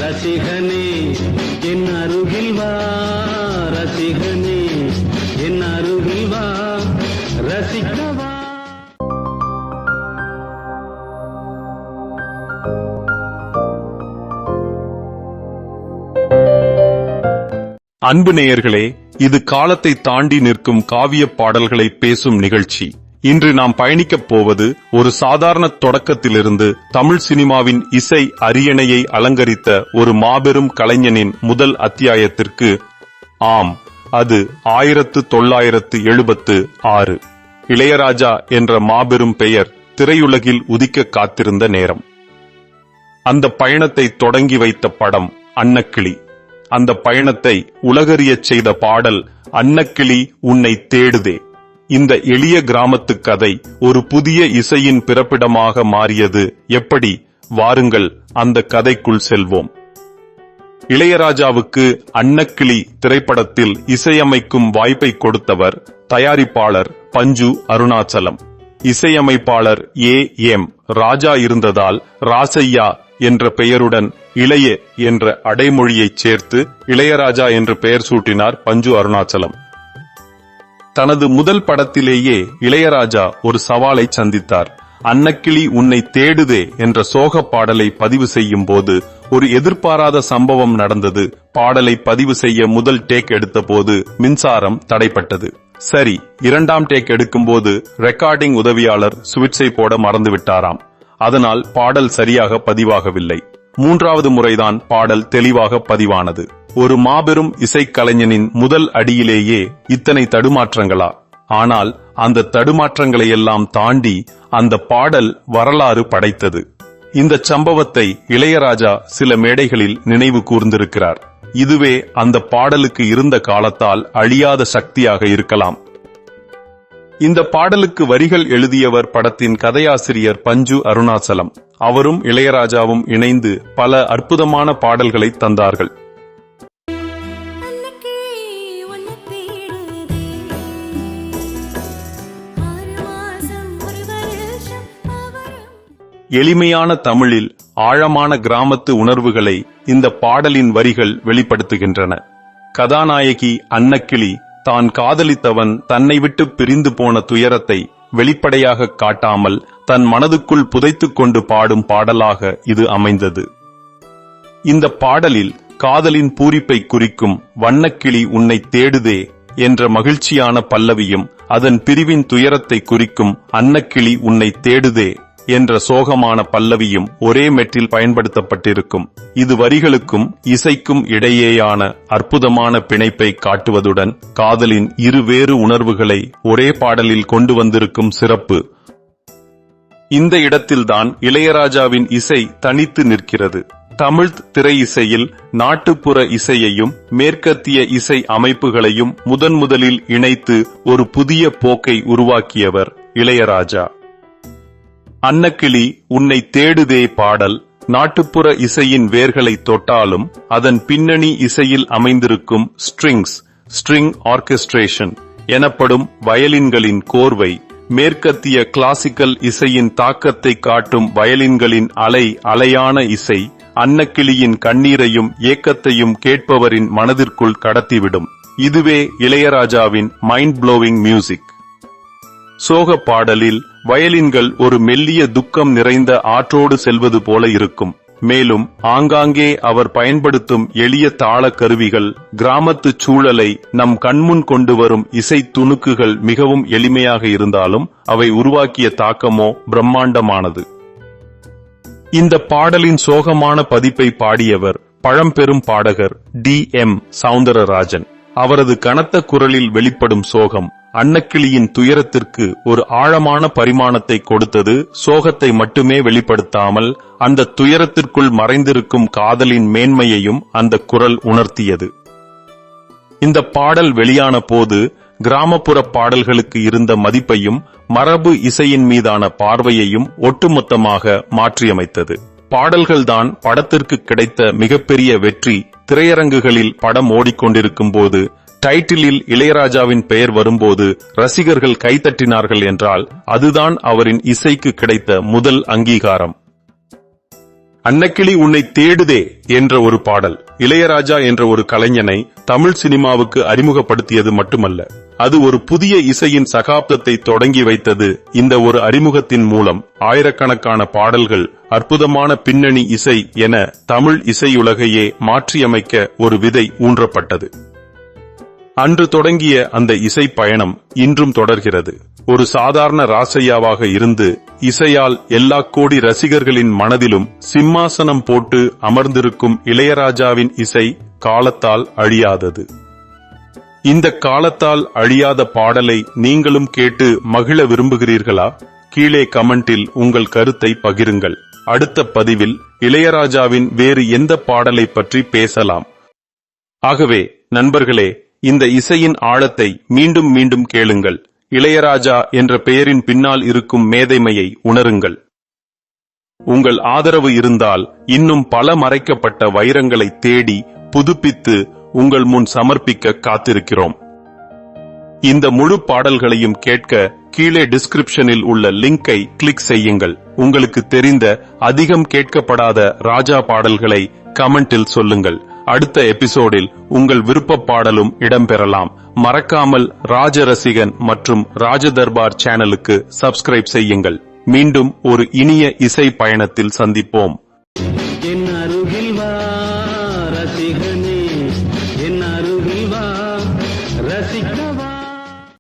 ரசிகனே என் அருகில் வா, ரசிகனே என் அருகில் வா, ரசிக்கவா. அன்பு நேயர்களே, இது காலத்தை தாண்டி நிற்கும் காவிய பாடல்களை பேசும் நிகழ்ச்சி. இன்று நாம் பயணிக்கப் போவது ஒரு சாதாரண தொடக்கத்திலிருந்து தமிழ் சினிமாவின் இசை அரியணையை அலங்கரித்த ஒரு மாபெரும் கலைஞனின் முதல் அத்தியாயத்திற்கு. ஆம், அது 1976. இளையராஜா என்ற மாபெரும் பெயர் திரையுலகில் உதிக்க காத்திருந்த நேரம். அந்த பயணத்தை தொடங்கி வைத்த படம் அன்னக்கிளி. அந்த பயணத்தை உலகறியச் செய்த பாடல் அன்னக்கிளி உன்னை தேடுதே. இந்த எளிய கிராமத்து கதை ஒரு புதிய இசையின் பிறப்பிடமாக மாறியது எப்படி? வாருங்கள் அந்த கதைக்குள் செல்வோம். இளையராஜாவுக்கு அன்னக்கிளி திரைப்படத்தில் இசையமைக்கும் வாய்ப்பை கொடுத்தவர் தயாரிப்பாளர் பஞ்சு அருணாச்சலம். இசையமைப்பாளர் A.M. ராஜா இருந்ததால் ராசையா என்ற பெயருடன் இளைய என்ற அடைமொழியைச் சேர்த்து இளையராஜா என்று பெயர் சூட்டினார் பஞ்சு அருணாச்சலம். தனது முதல் படத்திலேயே இளையராஜா ஒரு சவாலை சந்தித்தார். அன்னக்கிளி உன்னை தேடுதே என்ற சோக பாடலை பதிவு செய்யும் போது ஒரு எதிர்பாராத சம்பவம் நடந்தது. பாடலை பதிவு செய்ய முதல் டேக் எடுத்த போது மின்சாரம் தடைப்பட்டது. சரி, இரண்டாம் டேக் எடுக்கும்போது ரெக்கார்டிங் உதவியாளர் சுவிட்சை போட மறந்துவிட்டாராம். அதனால் பாடல் சரியாக பதிவாகவில்லை. மூன்றாவது முறைதான் பாடல் தெளிவாக பதிவானது. ஒரு மாபெரும் இசைக்கலைஞனின் முதல் அடியிலேயே இத்தனை தடுமாற்றங்களா? ஆனால் அந்த தடுமாற்றங்களையெல்லாம் தாண்டி அந்த பாடல் வரலாறு படைத்தது. இந்த சம்பவத்தை இளையராஜா சில மேடைகளில் நினைவு கூர்ந்திருக்கிறார். இதுவே அந்த பாடலுக்கு இருந்த காலத்தால் அழியாத சக்தியாக இருக்கலாம். இந்த பாடலுக்கு வரிகள் எழுதியவர் படத்தின் கதையாசிரியர் பஞ்சு அருணாச்சலம். அவரும் இளையராஜாவும் இணைந்து பல அற்புதமான பாடல்களை தந்தார்கள். எளிமையான தமிழில் ஆழமான கிராமத்து உணர்வுகளை இந்த பாடலின் வரிகள் வெளிப்படுத்துகின்றன. கதாநாயகி அன்னக்கிளி தான் காதலித்தவன் தன்னை விட்டு பிரிந்து போன துயரத்தை வெளிப்படையாக காட்டாமல் தன் மனதுக்குள் புதைத்துக் கொண்டு பாடும் பாடலாக இது அமைந்தது. இந்த பாடலில் காதலின் பூரிப்பை குறிக்கும் வண்ணக்கிளி உன்னை தேடுதே என்ற மகிழ்ச்சியான பல்லவியும், அதன் பிரிவின் துயரத்தை குறிக்கும் அன்னக்கிளி உன்னை தேடுதே என்ற சோகமான பல்லவியும் ஒரே மெட்டில் பயன்படுத்தப்பட்டிருக்கும். இது வரிகளுக்கும் இசைக்கும் இடையேயான அற்புதமான பிணைப்பை காட்டுவதுடன் காதலின் இருவேறு உணர்வுகளை ஒரே பாடலில் கொண்டு வந்திருக்கும் சிறப்பு. இந்த இடத்தில்தான் இளையராஜாவின் இசை தனித்து நிற்கிறது. தமிழ் திரை இசையில் நாட்டுப்புற இசையையும் மேற்கத்திய இசை அமைப்புகளையும் முதலில் இணைத்து ஒரு புதிய போக்கை உருவாக்கியவர் இளையராஜா. அன்னக்கிளி உன்னை தேடுதே பாடல் நாட்டுப்புற இசையின் வேர்களை தொட்டாலும் அதன் பின்னணி இசையில் அமைந்திருக்கும் ஸ்ட்ரிங் ஆர்கெஸ்ட்ரேஷன் எனப்படும் வயலின்களின் கோர்வை, மேற்கத்திய கிளாசிக்கல் இசையின் தாக்கத்தை காட்டும் வயலின்களின் அலையான இசை அன்னக்கிளியின் கண்ணீரையும் ஏக்கத்தையும் கேட்பவரின் மனதிற்குள் கடத்திவிடும். இதுவே இளையராஜாவின் மைண்ட் ப்ளோவிங் மியூசிக். சோக பாடலில் வயலின்கள் ஒரு மெல்லிய துக்கம் நிறைந்த ஆற்றோடு செல்வது போல இருக்கும். மேலும் ஆங்காங்கே அவர் பயன்படுத்தும் எளிய தாள கருவிகள், கிராமத்து சூழலை நம் கண்முன் கொண்டு வரும் இசை துணுக்குகள் மிகவும் எளிமையாக இருந்தாலும் அவை உருவாக்கிய தாக்கமோ பிரம்மாண்டமானது. இந்த பாடலின் சோகமான பதிப்பை பாடியவர் பழம்பெரும் பாடகர் D.M. சௌந்தரராஜன். அவரது கனத்த குரலில் வெளிப்படும் சோகம் அன்னக்கிளியின் துயரத்திற்கு ஒரு ஆழமான பரிமாணத்தை கொடுத்தது. சோகத்தை மட்டுமே வெளிப்படுத்தாமல் அந்த துயரத்திற்குள் மறைந்திருக்கும் காதலின் மேன்மையையும் அந்த குரல் உணர்த்தியது. இந்த பாடல் வெளியான போது கிராமப்புற பாடல்களுக்கு இருந்த மதிப்பையும் மரபு இசையின் மீதான பார்வையையும் ஒட்டுமொத்தமாக மாற்றியமைத்தது. பாடல்கள்தான் படத்திற்கு கிடைத்த மிகப்பெரிய வெற்றி. திரையரங்குகளில் படம் ஓடிக்கொண்டிருக்கும் போது டைட்டிலில் இளையராஜாவின் பெயர் வரும்போது ரசிகர்கள் கைதட்டினார்கள் என்றால் அதுதான் அவரின் இசைக்கு கிடைத்த முதல் அங்கீகாரம். அன்னக்கிளி உன்னை தேடுதே என்ற ஒரு பாடல் இளையராஜா என்ற ஒரு கலைஞனை தமிழ் சினிமாவுக்கு அறிமுகப்படுத்தியது மட்டுமல்ல, அது ஒரு புதிய இசையின் சகாப்தத்தை தொடங்கி வைத்தது. இந்த ஒரு அறிமுகத்தின் மூலம் ஆயிரக்கணக்கான பாடல்கள், அற்புதமான பின்னணி இசை என தமிழ் இசையுலகையே மாற்றியமைக்க ஒரு விதை ஊன்றப்பட்டது. அன்று தொடங்கிய அந்த இசை பயணம் இன்றும் தொடர்கிறது. ஒரு சாதாரண ராசையாவாக இருந்து இசையால் எல்லா கோடி ரசிகர்களின் மனதிலும் சிம்மாசனம் போட்டு அமர்ந்திருக்கும் இளையராஜாவின் இசை காலத்தால் அழியாதது. இந்த காலத்தால் அழியாத பாடலை நீங்களும் கேட்டு மகிழ விரும்புகிறீர்களா? கீழே கமெண்டில் உங்கள் கருத்தை பகிருங்கள். அடுத்த பதிவில் இளையராஜாவின் வேறு எந்த பாடலை பற்றி பேசலாம். ஆகவே நண்பர்களே, இந்த இசையின் ஆழத்தை மீண்டும் மீண்டும் கேளுங்கள். இளையராஜா என்ற பெயரின் பின்னால் இருக்கும் மேதைமையை உணருங்கள். உங்கள் ஆதரவு இருந்தால் இன்னும் பல மறைக்கப்பட்ட வைரங்களை தேடி புதுப்பித்து உங்கள் முன் சமர்ப்பிக்க காத்திருக்கிறோம். இந்த முழு பாடல்களையும் கேட்க கீழே டிஸ்கிரிப்ஷனில் உள்ள லிங்கை கிளிக் செய்யுங்கள். உங்களுக்கு தெரிந்த அதிகம் கேட்கப்படாத ராஜா பாடல்களை கமெண்டில் சொல்லுங்கள். அடுத்த எபிசோடில் உங்கள் விருப்ப பாடலும் இடம்பெறலாம். மறக்காமல் ராஜரசிகன் மற்றும் ராஜதர்பார் சேனலுக்கு சப்ஸ்கிரைப் செய்யுங்கள். மீண்டும் ஒரு இனிய இசை பயணத்தில் சந்திப்போம்.